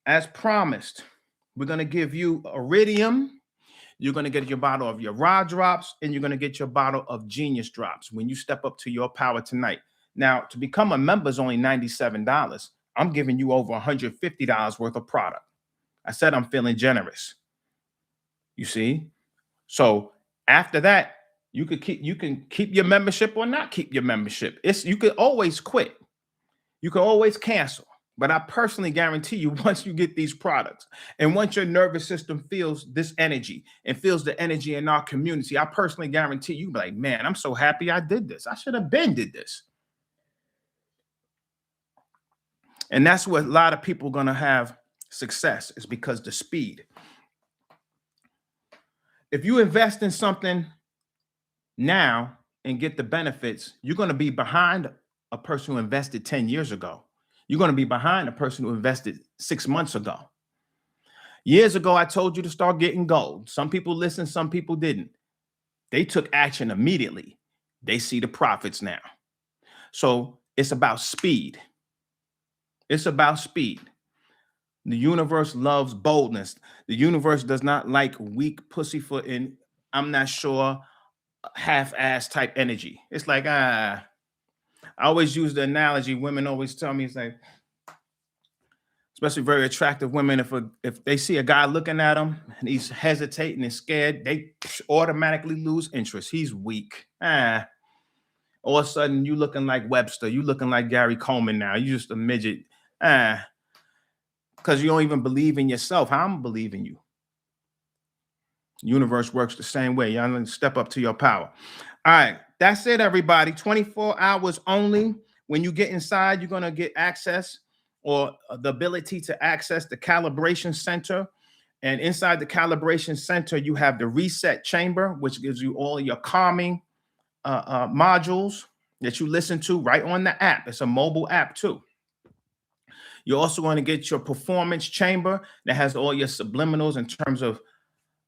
as promised, we're going to give you iridium. You're going to get your bottle of your raw drops, and you're going to get your bottle of genius drops when you step up to your power tonight. Now, to become a member is only $97. I'm giving you over $150 worth of product. I said I'm feeling generous. You see? So after that, you can keep your membership or not keep your membership. You could always quit. You can always cancel. But I personally guarantee you, once you get these products and once your nervous system feels this energy and feels the energy in our community, I personally guarantee you, like, man, I'm so happy I did this. I should have been did this. And that's what a lot of people are going to have success, is because the speed. If you invest in something now and get the benefits, you're going to be behind a person who invested 10 years ago. You're going to be behind a person who invested 6 months ago. Years ago, I told you to start getting gold. Some people listened, some people didn't. They took action immediately. They see the profits now. So it's about speed. It's about speed. The universe loves boldness. The universe does not like weak, pussyfoot, and I'm not sure, half-ass type energy. It's like, I always use the analogy. Women always tell me, it's like, especially very attractive women, if they see a guy looking at them and he's hesitating and scared, they automatically lose interest. He's weak. All of a sudden, you looking like Webster. You looking like Gary Coleman now. You just a midget. Because you don't even believe in yourself. I'm believing you. Universe works the same way. Y'all need to step up to your power. All right. That's it, everybody. 24 hours only. When you get inside, you're going to get access, or the ability to access, the calibration center. And inside the calibration center, you have the reset chamber, which gives you all of your calming modules that you listen to right on the app. It's a mobile app too. You're also going to get your performance chamber that has all your subliminals in terms of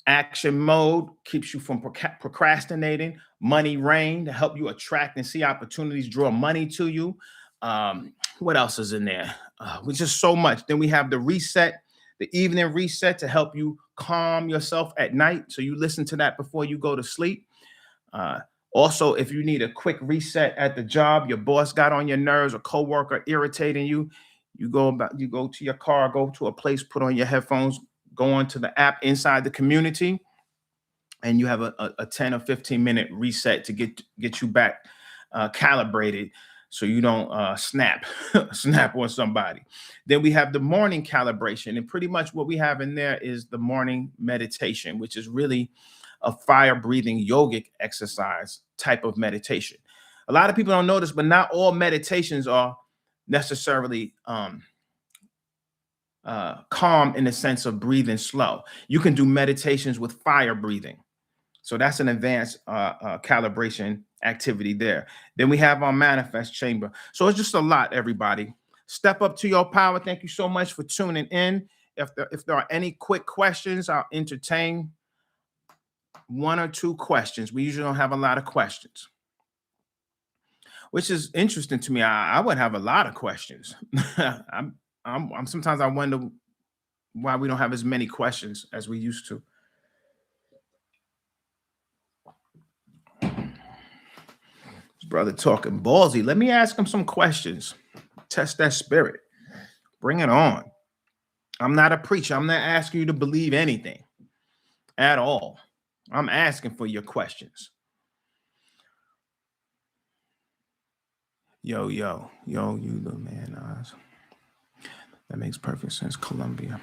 action mode, keeps you from procrastinating, money rain to help you attract and see opportunities, draw money to you. What else is in there? Which is so much. Then we have the reset, the evening reset, to help you calm yourself at night. So you listen to that before you go to sleep. Also, if you need a quick reset at the job, your boss got on your nerves, a coworker irritating you, you go to your car, go to a place, put on your headphones, go onto the app inside the community, and you have a 10 or 15-minute reset to get you back calibrated, so you don't snap on somebody. Then we have the morning calibration, and pretty much what we have in there is the morning meditation, which is really a fire breathing yogic exercise type of meditation. A lot of people don't know this, but not all meditations are necessarily calm in the sense of breathing slow. You can do meditations with fire breathing. So that's an advanced calibration activity there. Then we have our manifest chamber. So it's just a lot, everybody. Step up to your power. Thank you so much for tuning in. If there are any quick questions, I'll entertain one or two questions. We usually don't have a lot of questions, which is interesting to me. I would have a lot of questions. I'm sometimes I wonder why we don't have as many questions as we used to. This brother talking ballsy. Let me ask him some questions. Test that spirit. Bring it on. I'm not a preacher. I'm not asking you to believe anything at all. I'm asking for your questions. Yo, you the man, Oz. That makes perfect sense. Colombia.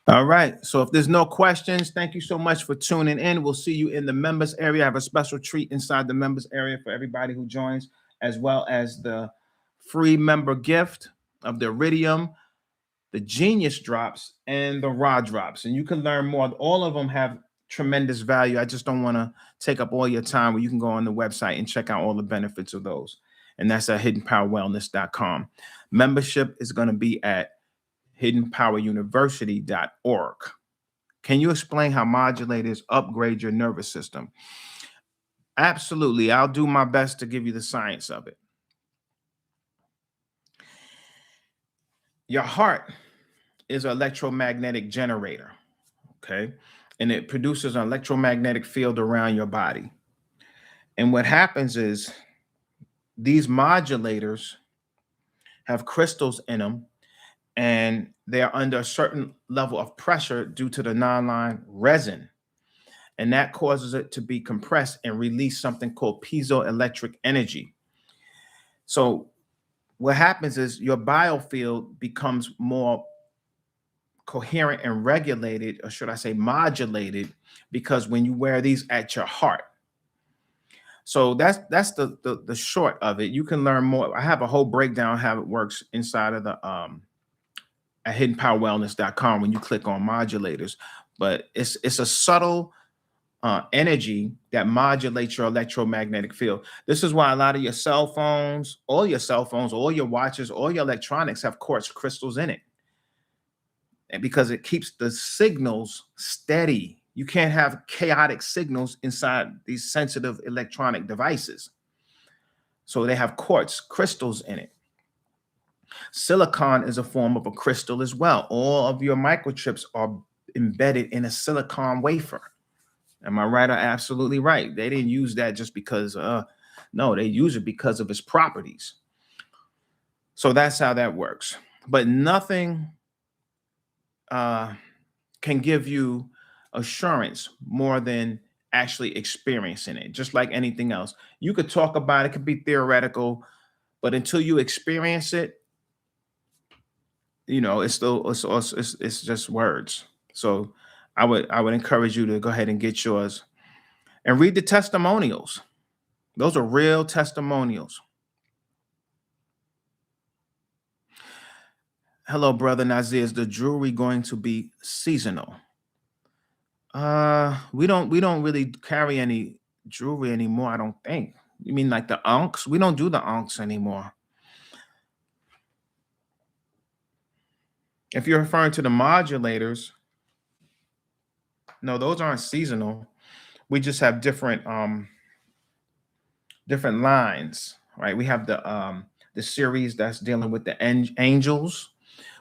All right. So if there's no questions, thank you so much for tuning in. We'll see you in the members area. I have a special treat inside the members area for everybody who joins, as well as the free member gift of the Iridium, the Genius drops, and the Raw drops. And you can learn more. All of them have tremendous value. I just don't want to take up all your time, where you can go on the website and check out all the benefits of those. And that's at hiddenpowerwellness.com. Membership is going to be at hiddenpoweruniversity.org. Can you explain how modulators upgrade your nervous system? Absolutely. I'll do my best to give you the science of it. Your heart is an electromagnetic generator, okay? And it produces an electromagnetic field around your body. And what happens is these modulators have crystals in them, and they are under a certain level of pressure due to the nonline resin. And that causes it to be compressed and release something called piezoelectric energy. So what happens is your biofield becomes more coherent and regulated, or should I say modulated, because when you wear these at your heart. So that's the short of it. You can learn more. I have a whole breakdown how it works inside of the at hiddenpowerwellness.com when you click on modulators. But it's a subtle energy that modulates your electromagnetic field. This is why a lot of your cell phones, all your cell phones, all your watches, all your electronics have quartz crystals in it. And because it keeps the signals steady. You can't have chaotic signals inside these sensitive electronic devices. So they have quartz crystals in it. Silicon is a form of a crystal as well. All of your microchips are embedded in a silicon wafer. Am I right or absolutely right? They didn't use that just because, no, they use it because of its properties. So that's how that works. But nothing can give you assurance more than actually experiencing it, just like anything else. You could talk about it, could be theoretical, but until you experience it, it's still it's just words. So I would encourage you to go ahead and get yours and read the testimonials. Those are real testimonials. Hello, brother Nazir. Is the jewelry going to be seasonal? We don't really carry any jewelry anymore, I don't think. You mean like the unks? We don't do the unks anymore. If you're referring to the modulators, no, those aren't seasonal. We just have different lines, right? We have the series that's dealing with the angels.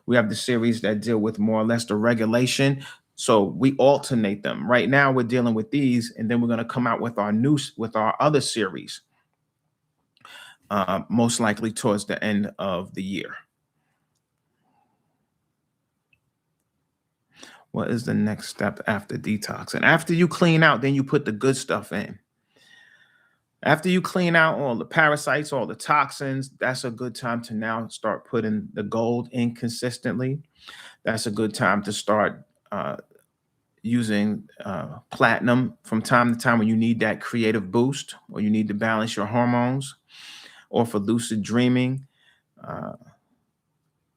We have the series that deal with more or less the regulation. So we alternate them. Right now we're dealing with these, and then we're going to come out with our other series, most likely towards the end of the year. What is the next step after detox? And after you clean out, then you put the good stuff in. After you clean out all the parasites, all the toxins, that's a good time to now start putting the gold in consistently. That's a good time to start using platinum from time to time when you need that creative boost, or you need to balance your hormones, or for lucid dreaming. Uh,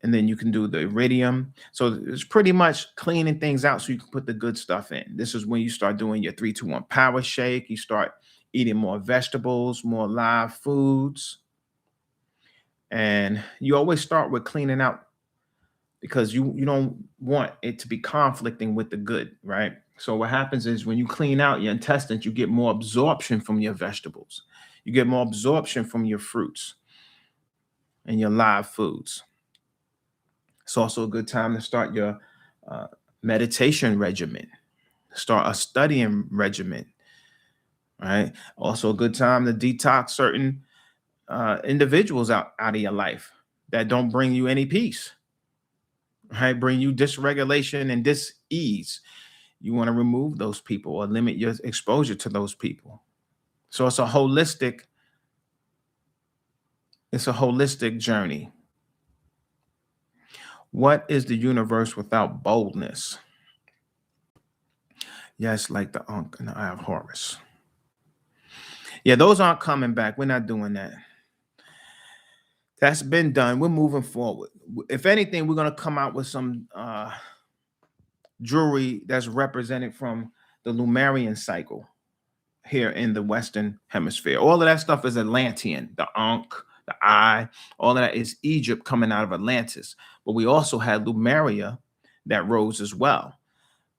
and then you can do the iridium. So it's pretty much cleaning things out so you can put the good stuff in. This is when you start doing your 3-2-1 power shake. You start eating more vegetables, more live foods. And you always start with cleaning out, because you don't want it to be conflicting with the good, right? So what happens is when you clean out your intestines, you get more absorption from your vegetables. You get more absorption from your fruits and your live foods. It's also a good time to start your uh, meditation regimen, start a studying regimen, right? Also a good time to detox certain individuals out of your life that don't bring you any peace, right? Bring you dysregulation and dis-ease. You want to remove those people or limit your exposure to those people. So it's a holistic journey. What is the universe without boldness? Yes, like the Ankh and the Eye of Horus. Yeah, those aren't coming back. We're not doing that. That's been done. We're moving forward. If anything, we're gonna come out with some jewelry that's represented from the Lumerian cycle here in the Western Hemisphere. All of that stuff is Atlantean. The Ankh, the Eye, all of that is Egypt coming out of Atlantis. But we also had Lemuria that rose as well,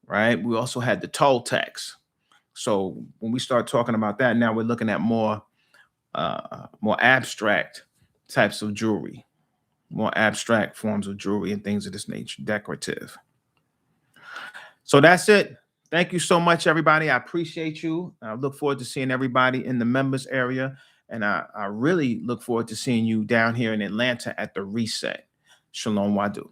right? We also had the Toltecs. So when we start talking about that, now we're looking at more abstract types of jewelry, more abstract forms of jewelry and things of this nature, decorative. So that's it. Thank you so much, everybody. I appreciate you. I look forward to seeing everybody in the members area. And I really look forward to seeing you down here in Atlanta at the Reset. Shalom Wadu.